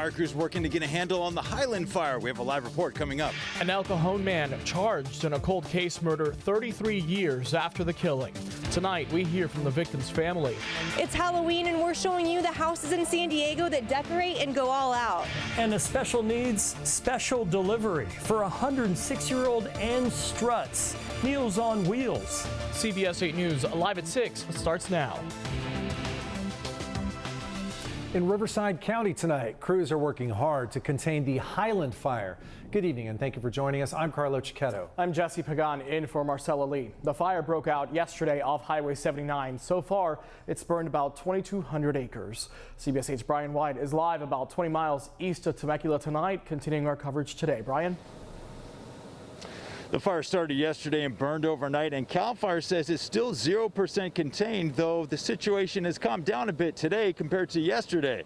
fire crews working to get a handle on the Highland Fire. We have a live report coming up. An El Cajon man charged in a cold case murder 33 years after the killing. Tonight, we hear from the victim's family. It's Halloween, and we're showing you the houses in San Diego that decorate and go all out. And a special needs special delivery for 106-year-old Ann Strutz. Meals on Wheels. CBS 8 News live at 6 starts now. In Riverside County tonight, crews are working hard to contain the Highland Fire. Good evening and thank you for joining us. I'm Carlo Cicchetto. I'm Jesse Pagan in for Marcella Lee. The fire broke out yesterday off Highway 79. So far, it's burned about 2,200 acres. CBS 8's Brian White is live about 20 miles east of Temecula tonight, continuing our coverage today. Brian? The fire started yesterday and burned overnight, and CAL FIRE says it's still 0% contained, though the situation has calmed down a bit today compared to yesterday.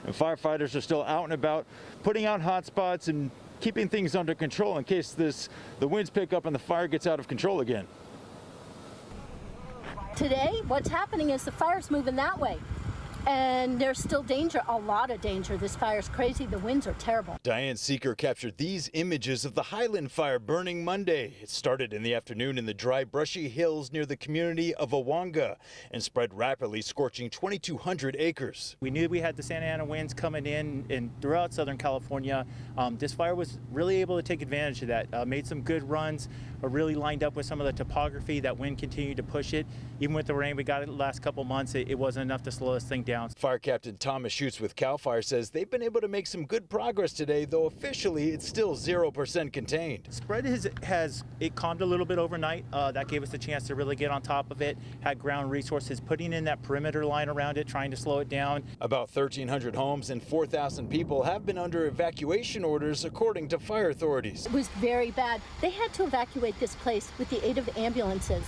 And firefighters are still out and about, putting out hot spots and keeping things under control in case the winds pick up and the fire gets out of control again. Today, what's happening is the fire's moving that way. And there's still danger, a lot of danger. This fire's crazy. The winds are terrible. Diane Seeker captured these images of the Highland Fire burning Monday. It started in the afternoon in the dry, brushy hills near the community of Awanga and spread rapidly, scorching 2,200 acres. We knew we had the Santa Ana winds coming in throughout Southern California. This fire was really able to take advantage of that. Made some good runs, really lined up with some of the topography. That wind continued to push it. Even with the rain we got it the last couple months, it wasn't enough to slow this thing down. Fire Captain Thomas Schutz with CAL FIRE says they've been able to make some good progress today, though officially it's still 0% contained. Spread has calmed a little bit overnight. That gave us a chance to really get on top of it. Had ground resources putting in that perimeter line around it, trying to slow it down. About 1,300 homes and 4,000 people have been under evacuation orders, according to fire authorities. It was very bad. They had to evacuate this place with the aid of ambulances.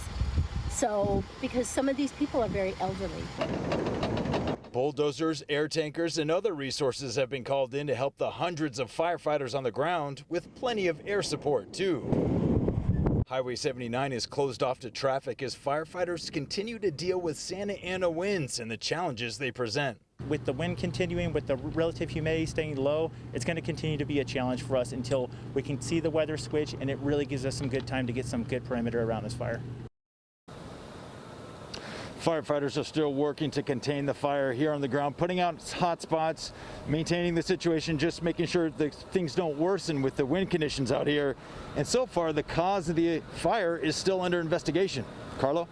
So, because some of these people are very elderly. Bulldozers, air tankers, and other resources have been called in to help the hundreds of firefighters on the ground, with plenty of air support, too. Highway 79 is closed off to traffic as firefighters continue to deal with Santa Ana winds and the challenges they present. With the wind continuing, with the relative humidity staying low, it's going to continue to be a challenge for us until we can see the weather switch, and it really gives us some good time to get some good perimeter around this fire. Firefighters are still working to contain the fire here on the ground, putting out hot spots, maintaining the situation, just making sure that things don't worsen with the wind conditions out here. And so far, the cause of the fire is still under investigation. Carlo?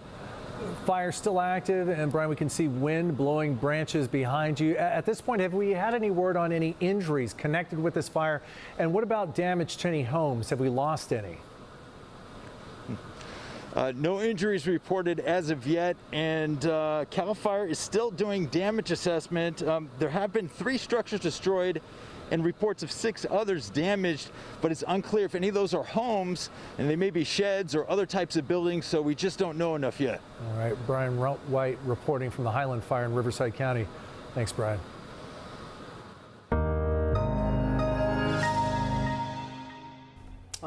Fire still active, and Brian, we can see wind blowing branches behind you. At this point, have we had any word on any injuries connected with this fire? And what about damage to any homes? Have we lost any? No injuries reported as of yet, and CAL FIRE is still doing damage assessment. There have been 3 structures destroyed and reports of 6 others damaged, but it's unclear if any of those are homes, and they may be sheds or other types of buildings, so we just don't know enough yet. All right, Brian White reporting from the Highland Fire in Riverside County. Thanks, Brian.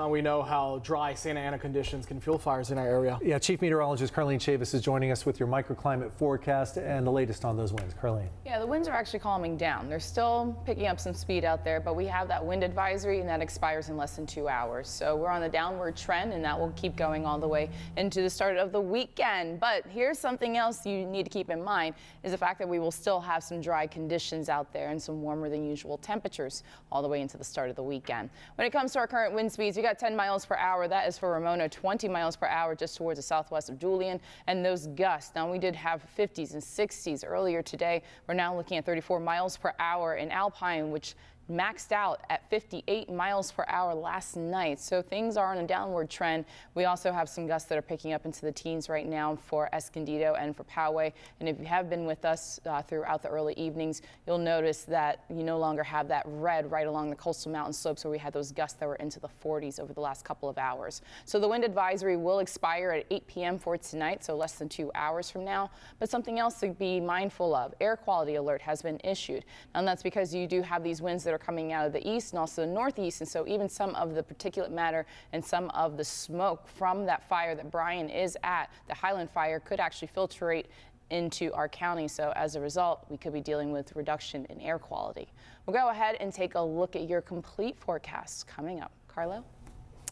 We know how dry Santa Ana conditions can fuel fires in our area. Yeah, Chief Meteorologist Carlene Chavis is joining us with your microclimate forecast and the latest on those winds. Carlene. Yeah, the winds are actually calming down. They're still picking up some speed out there, but we have that wind advisory, and that expires in less than 2 hours. So we're on the downward trend, and that will keep going all the way into the start of the weekend. But here's something else you need to keep in mind, is the fact that we will still have some dry conditions out there and some warmer than usual temperatures all the way into the start of the weekend. When it comes to our current wind speeds, we got 10 miles per hour. That is for Ramona, 20 miles per hour just towards the southwest of Julian, and those gusts. Now, we did have 50s and 60s earlier today. We're now looking at 34 miles per hour in Alpine, which maxed out at 58 miles per hour last night. So things are on a downward trend. We also have some gusts that are picking up into the teens right now for Escondido and for Poway. And if you have been with us throughout the early evenings, you'll notice that you no longer have that red right along the coastal mountain slopes where we had those gusts that were into the 40s over the last couple of hours. So the wind advisory will expire at 8 p.m. for tonight, so less than 2 hours from now. But something else to be mindful of, air quality alert has been issued. And that's because you do have these winds that are coming out of the east and also the northeast, and so even some of the particulate matter and some of the smoke from that fire that Brian is at, the Highland Fire, could actually filtrate into our county. So as a result, we could be dealing with reduction in air quality. We'll go ahead and take a look at your complete forecasts coming up. Carlo?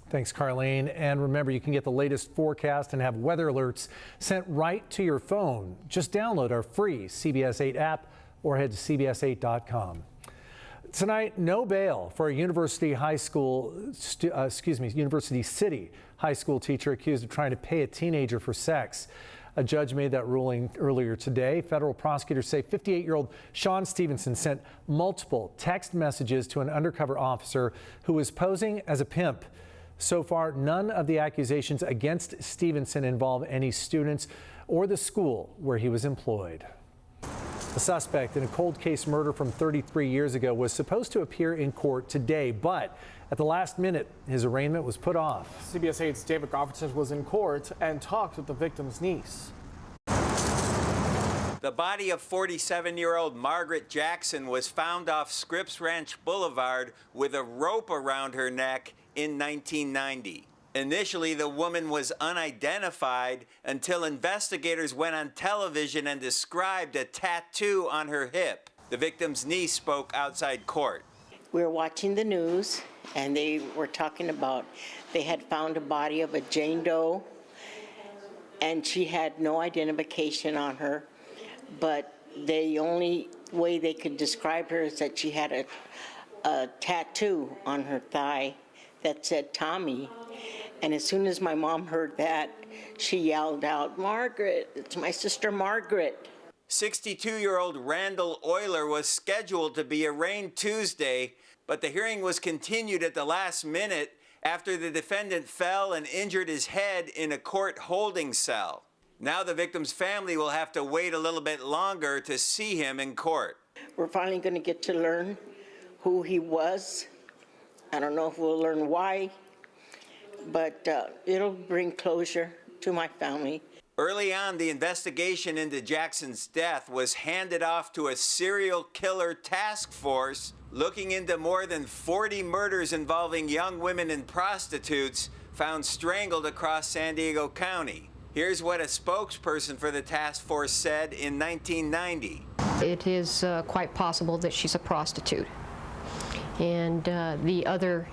Thanks, Carlene. And remember, you can get the latest forecast and have weather alerts sent right to your phone. Just download our free CBS 8 app or head to cbs8.com. Tonight, no bail for a University City high school teacher accused of trying to pay a teenager for sex. A judge made that ruling earlier today. Federal prosecutors say 58-year-old Sean Stevenson sent multiple text messages to an undercover officer who was posing as a pimp. So far, none of the accusations against Stevenson involve any students or the school where he was employed. The suspect in a cold case murder from 33 years ago was supposed to appear in court today, but at the last minute, his arraignment was put off. CBS 8's David Goffredson was in court and talked with the victim's niece. The body of 47-year-old Margaret Jackson was found off Scripps Ranch Boulevard with a rope around her neck in 1990. Initially, the woman was unidentified until investigators went on television and described a tattoo on her hip. The victim's niece spoke outside court. We were watching the news, and they were talking about they had found a body of a Jane Doe, and she had no identification on her, but the only way they could describe her is that she had a tattoo on her thigh that said Tommy. And as soon as my mom heard that, she yelled out, "Margaret, it's my sister Margaret." 62-year-old Randall Euler was scheduled to be arraigned Tuesday, but the hearing was continued at the last minute after the defendant fell and injured his head in a court holding cell. Now the victim's family will have to wait a little bit longer to see him in court. We're finally going to get to learn who he was. I don't know if we'll learn why, but it'll bring closure to my family. Early on, the investigation into Jackson's death was handed off to a serial killer task force looking into more than 40 murders involving young women and prostitutes found strangled across San Diego County. Here's what a spokesperson for the task force said in 1990. It is quite possible that she's a prostitute. And the other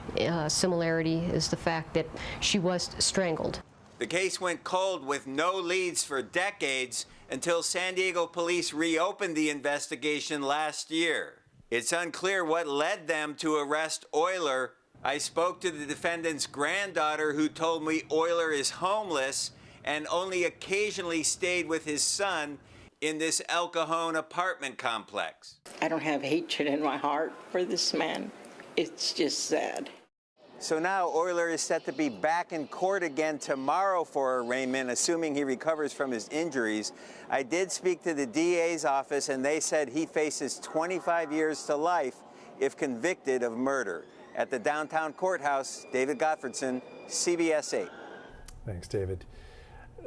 similarity is the fact that she was strangled. The case went cold with no leads for decades until San Diego police reopened the investigation last year. It's unclear what led them to arrest Euler. I spoke to the defendant's granddaughter, who told me Euler is homeless and only occasionally stayed with his son in this El Cajon apartment complex. I don't have hatred in my heart for this man. It's just sad. So now Euler is set to be back in court again tomorrow for arraignment, assuming he recovers from his injuries. I did speak to the DA's office, and they said he faces 25 years to life if convicted of murder. At the downtown courthouse, David Gottfredson, CBS 8. Thanks, David.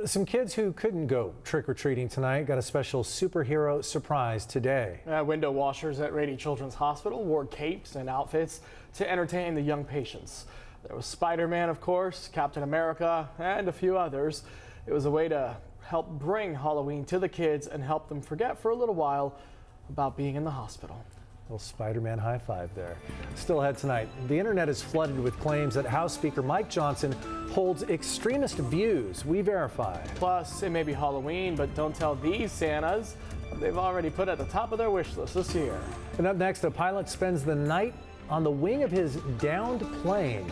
Some kids who couldn't go trick-or-treating tonight got a special superhero surprise today. Window washers at Rady Children's Hospital wore capes and outfits to entertain the young patients. There was Spiderman, of course, Captain America, and a few others. It was a way to help bring Halloween to the kids and help them forget for a little while about being in the hospital. Little Spider-Man high five there. Still ahead tonight, the internet is flooded with claims that House Speaker Mike Johnson holds extremist views. We verify. Plus, it may be Halloween, but don't tell these Santas. They've already put at the top of their wish list this year. And up next, a pilot spends the night on the wing of his downed plane.